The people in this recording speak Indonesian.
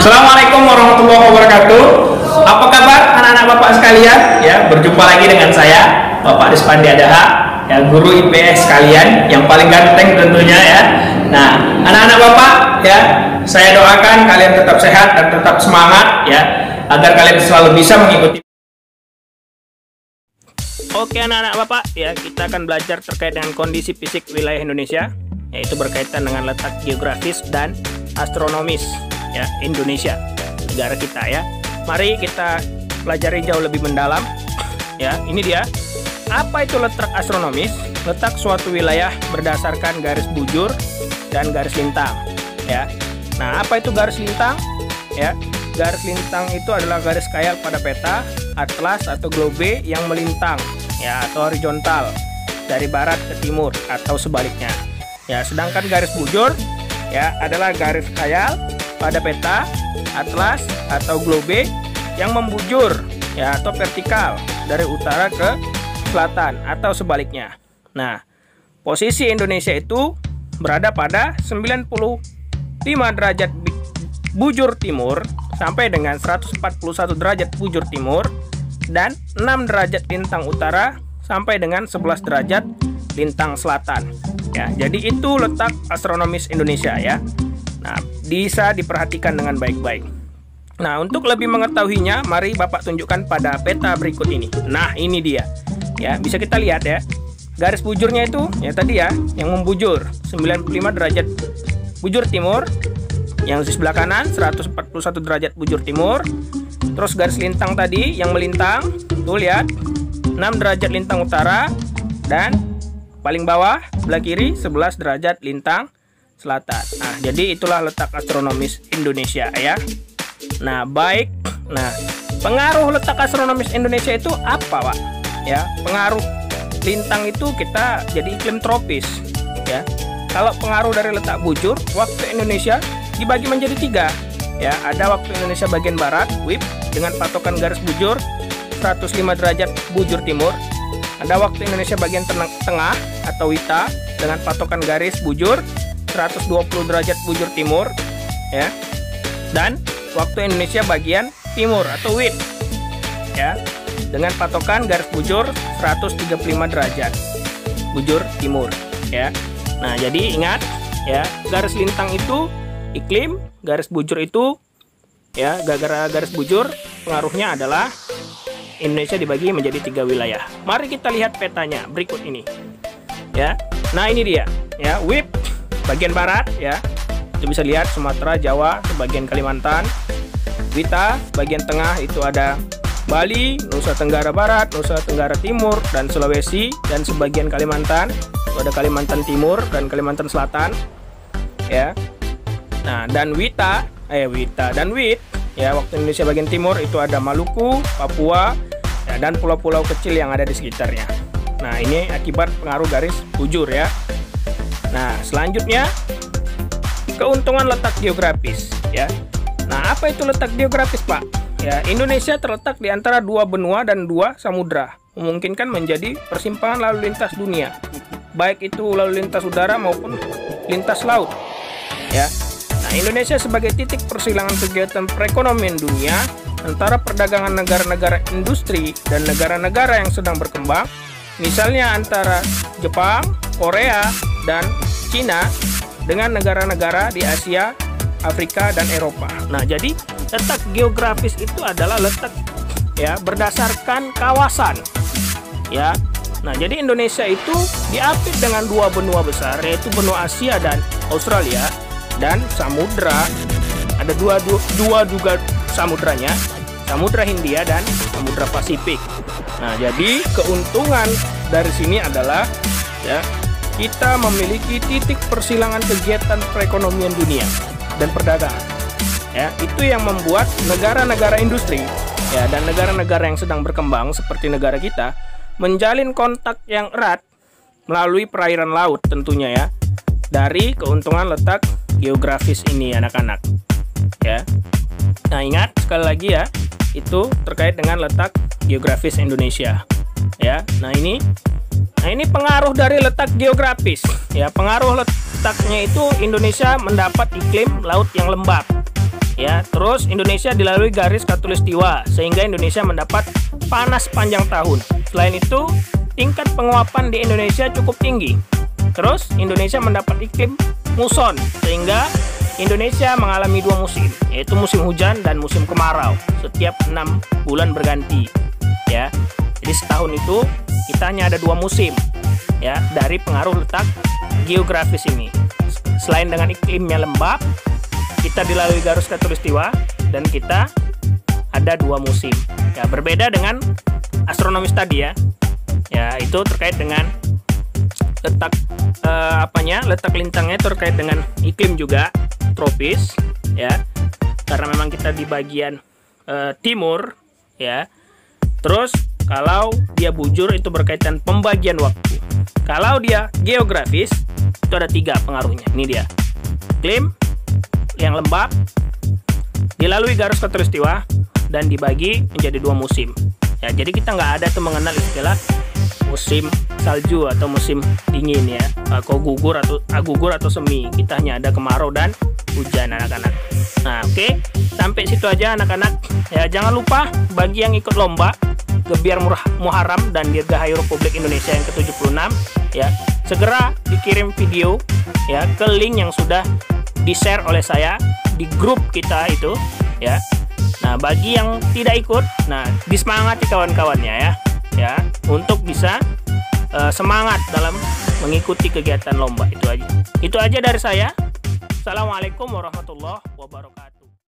Assalamualaikum warahmatullahi wabarakatuh. Apa kabar anak-anak Bapak sekalian? Ya, berjumpa lagi dengan saya, Bapak Dispandi Adaha, ya, guru IPS sekalian yang paling ganteng tentunya ya. Nah, anak-anak Bapak ya, saya doakan kalian tetap sehat dan tetap semangat ya, agar kalian selalu bisa mengikuti. Oke anak-anak Bapak, ya kita akan belajar terkait dengan kondisi fisik wilayah Indonesia, yaitu berkaitan dengan letak geografis dan astronomis ya Indonesia, negara kita ya. Mari kita pelajari jauh lebih mendalam. Ya, ini dia. Apa itu letak astronomis? Letak suatu wilayah berdasarkan garis bujur dan garis lintang ya. Nah, apa itu garis lintang? Ya, garis lintang itu adalah garis khayal pada peta, atlas atau globe yang melintang ya atau horizontal dari barat ke timur atau sebaliknya. Ya, sedangkan garis bujur ya adalah garis khayal pada peta, atlas atau globe yang membujur ya atau vertikal dari utara ke selatan atau sebaliknya. Nah, posisi Indonesia itu berada pada 95 derajat bujur timur sampai dengan 141 derajat bujur timur dan 6 derajat lintang utara sampai dengan 11 derajat lintang selatan. Ya, jadi itu letak astronomis Indonesia ya. Nah, bisa diperhatikan dengan baik-baik. Nah, untuk lebih mengetahuinya, mari Bapak tunjukkan pada peta berikut ini. Nah, ini dia. Ya, bisa kita lihat ya. Garis bujurnya itu ya tadi ya, yang membujur 95 derajat bujur timur. Yang di sebelah kanan 141 derajat bujur timur. Terus garis lintang tadi yang melintang, tuh lihat 6 derajat lintang utara dan paling bawah sebelah kiri 11 derajat lintang selatan. Nah, jadi itulah letak astronomis Indonesia ya. Nah, baik. Nah, pengaruh letak astronomis Indonesia itu apa, Pak? Ya, pengaruh lintang itu kita jadi iklim tropis ya. Kalau pengaruh dari letak bujur, waktu Indonesia dibagi menjadi 3 ya. Ada waktu Indonesia bagian barat WIB dengan patokan garis bujur 105 derajat bujur timur. Ada waktu Indonesia bagian tengah atau WITA dengan patokan garis bujur 120 derajat bujur timur ya. Dan waktu Indonesia bagian timur atau WIT ya dengan patokan garis bujur 135 derajat bujur timur ya. Nah, jadi ingat ya, garis lintang itu iklim, garis bujur itu ya, gara-gara garis bujur pengaruhnya adalah Indonesia dibagi menjadi 3 wilayah. Mari kita lihat petanya berikut ini ya. Nah, ini dia ya, WIB bagian barat ya, itu bisa lihat Sumatera, Jawa, sebagian Kalimantan. WITA bagian tengah itu ada Bali, Nusa Tenggara Barat, Nusa Tenggara Timur, dan Sulawesi, dan sebagian Kalimantan itu ada Kalimantan Timur dan Kalimantan Selatan ya. Nah, dan WITA dan WIT ya, waktu Indonesia bagian timur itu ada Maluku, Papua ya, dan pulau-pulau kecil yang ada di sekitarnya. Nah, ini akibat pengaruh garis bujur ya. Nah, selanjutnya keuntungan letak geografis ya. Nah, apa itu letak geografis, Pak? Ya, Indonesia terletak di antara 2 benua dan 2 samudra, memungkinkan menjadi persimpangan lalu lintas dunia, baik itu lalu lintas udara maupun lintas laut ya. Nah, Indonesia sebagai titik persilangan kegiatan perekonomian dunia antara perdagangan negara-negara industri dan negara-negara yang sedang berkembang, misalnya antara Jepang, Korea, dan Cina dengan negara-negara di Asia, Afrika, dan Eropa. Nah, jadi letak geografis itu adalah letak ya berdasarkan kawasan ya. Nah, jadi Indonesia itu diapit dengan 2 benua besar, yaitu benua Asia dan Australia, dan samudra. Ada dua juga samudranya, Samudra Hindia dan Samudra Pasifik. Nah, jadi keuntungan dari sini adalah ya, kita memiliki titik persilangan kegiatan perekonomian dunia dan perdagangan. Ya, itu yang membuat negara-negara industri ya dan negara-negara yang sedang berkembang seperti negara kita menjalin kontak yang erat melalui perairan laut tentunya ya. Dari keuntungan letak geografis ini anak-anak. Ya. Nah, ingat sekali lagi ya, itu terkait dengan letak geografis Indonesia. Ya. Nah, ini pengaruh dari letak geografis. Ya, pengaruh letaknya itu Indonesia mendapat iklim laut yang lembab. ya. Terus Indonesia dilalui garis khatulistiwa sehingga Indonesia mendapat panas panjang tahun. Selain itu, tingkat penguapan di Indonesia cukup tinggi. Terus Indonesia mendapat iklim muson sehingga Indonesia mengalami 2 musim, yaitu musim hujan dan musim kemarau setiap 6 bulan berganti, ya. Jadi setahun itu kita hanya ada 2 musim, ya, dari pengaruh letak geografis ini. Selain dengan iklimnya lembab, kita dilalui garis khatulistiwa dan kita ada 2 musim. Ya, berbeda dengan astronomis tadi ya. Ya, itu terkait dengan letak letak lintangnya terkait dengan iklim juga tropis, ya. Karena memang kita di bagian timur, ya. Terus kalau dia bujur itu berkaitan pembagian waktu. Kalau dia geografis itu ada 3 pengaruhnya. Ini dia. Iklim yang lembab, dilalui garis khatulistiwa dan dibagi menjadi 2 musim. Ya, jadi kita nggak ada tuh mengenal istilah musim salju atau musim dingin ya, gugur atau semi. Kita hanya ada kemarau dan hujan anak-anak. Nah, oke. Sampai situ aja anak-anak. Ya, jangan lupa bagi yang ikut lomba Gebiar Muharram dan Dirgahayu Republik Indonesia yang ke-76 ya, segera dikirim video ya ke link yang sudah di-share oleh saya di grup kita itu ya. Nah, bagi yang tidak ikut, nah disemangati kawan-kawannya ya untuk bisa semangat dalam mengikuti kegiatan lomba itu aja. Itu aja dari saya. Assalamualaikum warahmatullahi wabarakatuh.